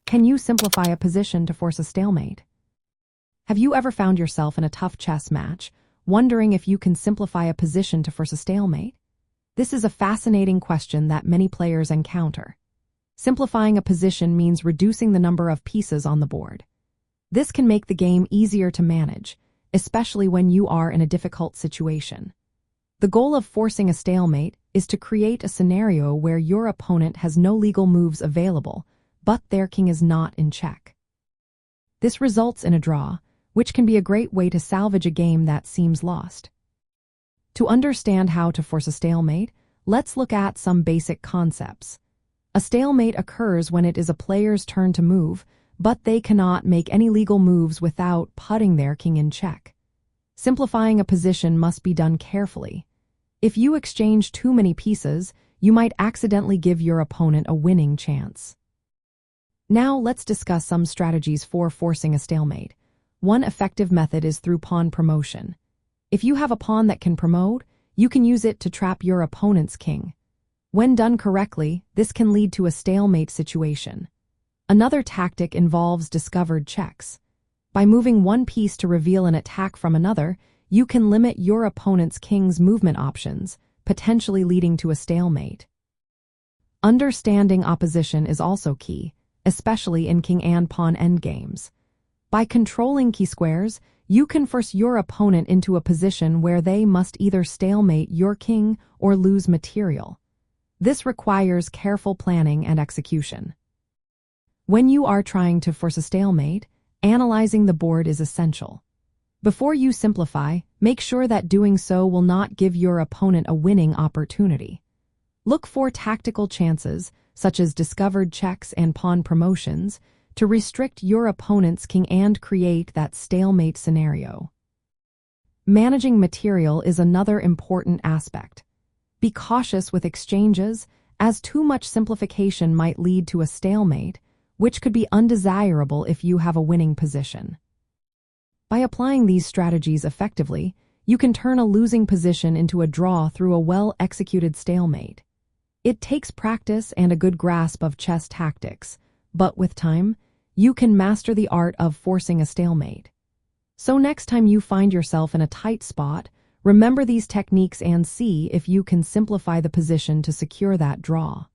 Can you simplify a position to force a stalemate? Have you ever found yourself in a tough chess match, wondering if you can simplify a position to force a stalemate? This is a fascinating question that many players encounter. Simplifying a position means reducing the number of pieces on the board. This can make the game easier to manage, especially when you are in a difficult situation. The goal of forcing a stalemate is to create a scenario where your opponent has no legal moves available, but their king is not in check. This results in a draw, which can be a great way to salvage a game that seems lost. To understand how to force a stalemate, let's look at some basic concepts. A stalemate occurs when it is a player's turn to move, but they cannot make any legal moves without putting their king in check. Simplifying a position must be done carefully. If you exchange too many pieces, you might accidentally give your opponent a winning chance. Now let's discuss some strategies for forcing a stalemate. One effective method is through pawn promotion. If you have a pawn that can promote, you can use it to trap your opponent's king. When done correctly, this can lead to a stalemate situation. Another tactic involves discovered checks. By moving one piece to reveal an attack from another, you can limit your opponent's king's movement options, potentially leading to a stalemate. Understanding opposition is also key, especially in king and pawn endgames. By controlling key squares, you can force your opponent into a position where they must either stalemate your king or lose material. This requires careful planning and execution. When you are trying to force a stalemate, analyzing the board is essential. Before you simplify, make sure that doing so will not give your opponent a winning opportunity. Look for tactical chances, such as discovered checks and pawn promotions, to restrict your opponent's king and create that stalemate scenario. Managing material is another important aspect. Be cautious with exchanges, as too much simplification might lead to a stalemate, which could be undesirable if you have a winning position. By applying these strategies effectively, you can turn a losing position into a draw through a well-executed stalemate. It takes practice and a good grasp of chess tactics, but with time, you can master the art of forcing a stalemate. So next time you find yourself in a tight spot, remember these techniques and see if you can simplify the position to secure that draw.